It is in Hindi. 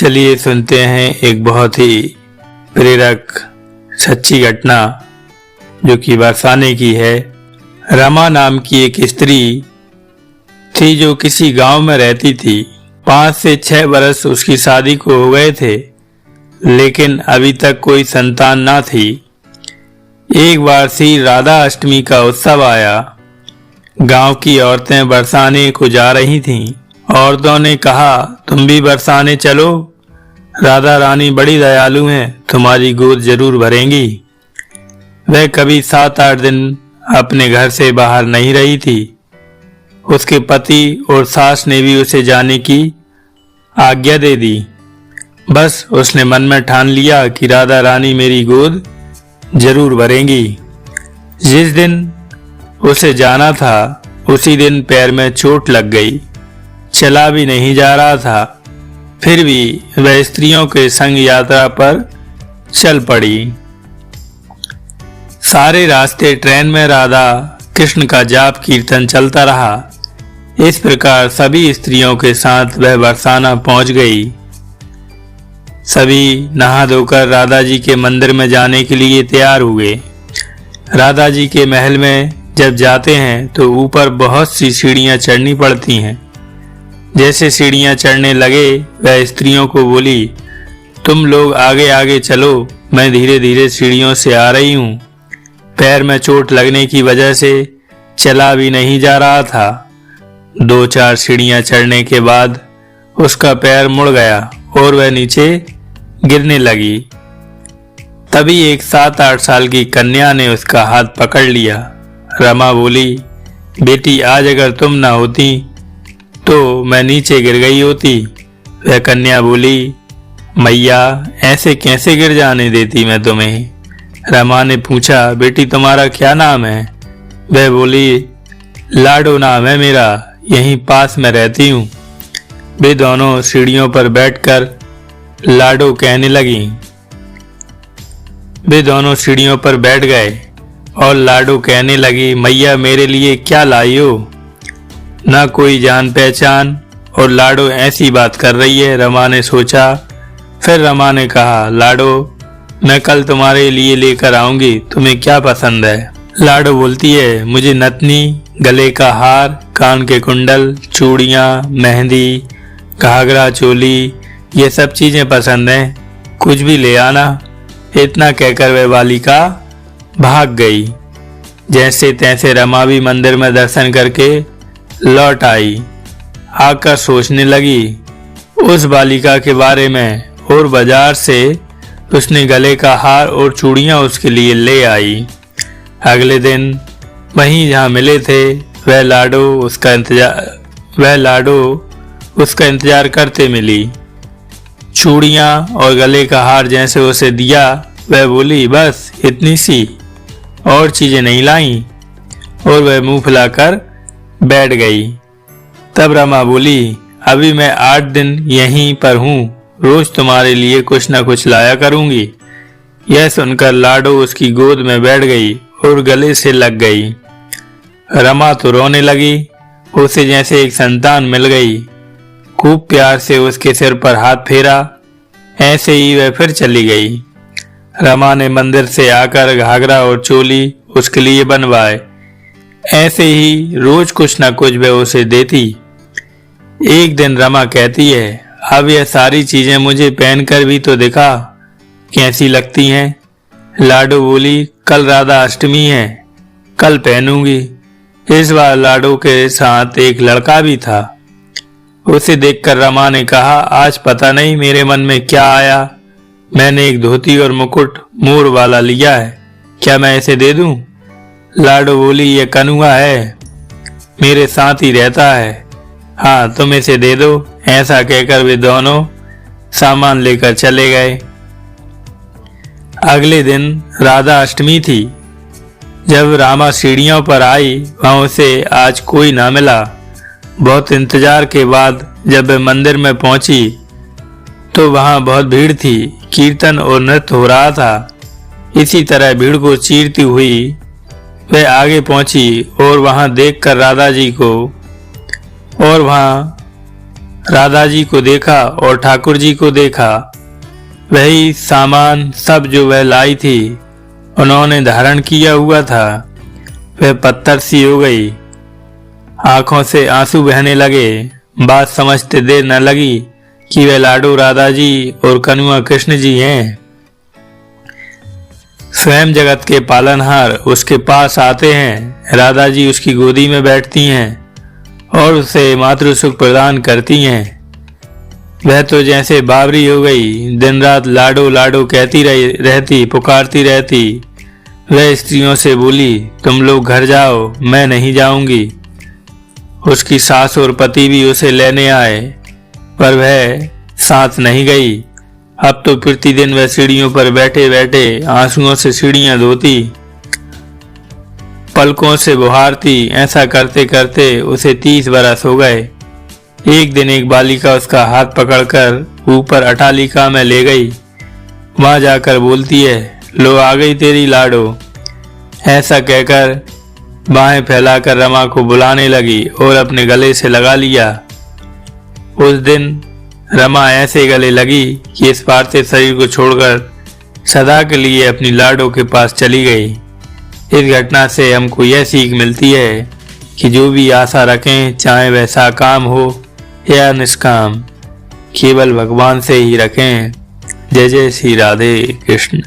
चलिए सुनते हैं एक बहुत ही प्रेरक सच्ची घटना जो कि बरसाने की है। रमा नाम की एक स्त्री थी जो किसी गांव में रहती थी। 5 से 6 बरस उसकी शादी को हो गए थे, लेकिन अभी तक कोई संतान ना थी। एक बार श्री राधा अष्टमी का उत्सव आया। गांव की औरतें बरसाने को जा रही थीं। औरतों ने कहा, तुम भी बरसाने चलो, राधा रानी बड़ी दयालु हैं, तुम्हारी गोद जरूर भरेंगी। वह कभी 7-8 दिन अपने घर से बाहर नहीं रही थी। उसके पति और सास ने भी उसे जाने की आज्ञा दे दी। बस उसने मन में ठान लिया कि राधा रानी मेरी गोद जरूर भरेंगी। जिस दिन उसे जाना था उसी दिन पैर में चोट लग गई। चला भी नहीं जा रहा था, फिर भी वह स्त्रियों के संग यात्रा पर चल पड़ी। सारे रास्ते ट्रेन में राधा कृष्ण का जाप कीर्तन चलता रहा। इस प्रकार सभी स्त्रियों के साथ वह बरसाना पहुंच गई। सभी नहा धोकर राधा जी के मंदिर में जाने के लिए तैयार हुए। राधा जी के महल में जब जाते हैं तो ऊपर बहुत सी सीढ़ियां चढ़नी पड़ती हैं। जैसे सीढ़ियां चढ़ने लगे वह स्त्रियों को बोली, तुम लोग आगे आगे चलो, मैं धीरे धीरे सीढ़ियों से आ रही हूँ। पैर में चोट लगने की वजह से चला भी नहीं जा रहा था। 2-4 सीढ़ियां चढ़ने के बाद उसका पैर मुड़ गया और वह नीचे गिरने लगी। तभी एक 7-8 साल की कन्या ने उसका हाथ पकड़ लिया। रमा बोली, बेटी आज अगर तुम ना होती तो मैं नीचे गिर गई होती। वह कन्या बोली, मैया ऐसे कैसे गिर जाने देती मैं तुम्हें। रमा ने पूछा, बेटी तुम्हारा क्या नाम है। वह बोली, लाडो नाम है मेरा, यहीं पास में रहती हूँ। वे दोनों सीढ़ियों पर बैठकर लाडो कहने लगी। वे दोनों सीढ़ियों पर बैठ गए और लाडो कहने लगी, मैया मेरे लिए क्या लाई हो। ना कोई जान पहचान और लाडो ऐसी बात कर रही है। रमा ने सोचा। फिर रमा ने कहा, लाडो मैं कल तुम्हारे लिए लेकर आऊंगी, तुम्हें क्या पसंद है। लाडो बोलती है, मुझे नथनी, गले का हार, कान के कुंडल, चूड़ियाँ, मेहंदी, घाघरा चोली, ये सब चीजें पसंद हैं, कुछ भी ले आना। इतना कहकर वह बालिका भाग गई। जैसे तैसे रमा भी मंदिर में दर्शन करके लौट आई। आकर सोचने लगी उस बालिका के बारे में और बाजार से उसने गले का हार और चूड़ियां उसके लिए ले आई। अगले दिन वहीं जहां मिले थे वह लाडो उसका इंतजार करते मिली। चूड़ियां और गले का हार जैसे उसे दिया वह बोली, बस इतनी सी, और चीजें नहीं लाई, और वह मुंह फुलाकर बैठ गई। तब रमा बोली, अभी मैं 8 दिन यहीं पर हूँ, रोज तुम्हारे लिए कुछ न कुछ लाया करूंगी। यह सुनकर लाडो उसकी गोद में बैठ गई और गले से लग गई। रमा तो रोने लगी, उसे जैसे एक संतान मिल गई। खूब प्यार से उसके सिर पर हाथ फेरा। ऐसे ही वह फिर चली गई। रमा ने मंदिर से आकर घाघरा और चोली उसके लिए बनवाए। ऐसे ही रोज कुछ न कुछ वह उसे देती। एक दिन रमा कहती है, अब यह सारी चीजें मुझे पहनकर भी तो दिखा, कैसी लगती हैं। लाडो बोली, कल राधा अष्टमी है, कल पहनूंगी। इस बार लाडो के साथ एक लड़का भी था। उसे देखकर रमा ने कहा, आज पता नहीं मेरे मन में क्या आया, मैंने एक धोती और मुकुट मोर वाला लिया है, क्या मैं इसे दे दूं। लाडो बोली, ये कनुआ है, मेरे साथ ही रहता है, हाँ तुम इसे दे दो। ऐसा कहकर वे दोनों सामान लेकर चले गए। अगले दिन राधा अष्टमी थी। जब रामा सीढ़ियों पर आई वहां उसे आज कोई ना मिला। बहुत इंतजार के बाद जब वे मंदिर में पहुंची तो वहां बहुत भीड़ थी। कीर्तन और नृत्य हो रहा था। इसी तरह भीड़ को चीरती हुई वह आगे पहुंची और वहां देखकर राधा जी को और वहां राधा जी को देखा और ठाकुर जी को देखा। वही सामान सब जो वह लाई थी उन्होंने धारण किया हुआ था। वह पत्थर सी हो गई। आंखों से आंसू बहने लगे। बात समझते देर न लगी कि वह लाडो राधा जी और कन्हैया कृष्ण जी हैं। स्वयं जगत के पालनहार उसके पास आते हैं। राधा जी उसकी गोदी में बैठती हैं और उसे मातृ सुख प्रदान करती हैं। वह तो जैसे बावरी हो गई, दिन रात लाडो लाडो कहती रहती, पुकारती रहती। वह स्त्रियों से बोली, तुम लोग घर जाओ, मैं नहीं जाऊंगी। उसकी सास और पति भी उसे लेने आए, पर वह साथ नहीं गई। अब तो प्रतिदिन वह सीढ़ियों पर बैठे बैठे आंसुओं से सीढ़ियां धोती, पलकों से बुहारती। ऐसा करते करते उसे 30 बरस हो गए। एक दिन एक बालिका उसका हाथ पकड़कर ऊपर अटालिका में ले गई। वहां जाकर बोलती है, लो आ गई तेरी लाडो। ऐसा कहकर बाहें फैलाकर रमा को बुलाने लगी और अपने गले से लगा लिया। उस दिन रमा ऐसे गले लगी कि इस पार्थिव शरीर को छोड़कर सदा के लिए अपनी लाडो के पास चली गई। इस घटना से हमको यह सीख मिलती है कि जो भी आशा रखें, चाहे वह साकाम हो या निष्काम, केवल भगवान से ही रखें। जय जय श्री राधे कृष्ण।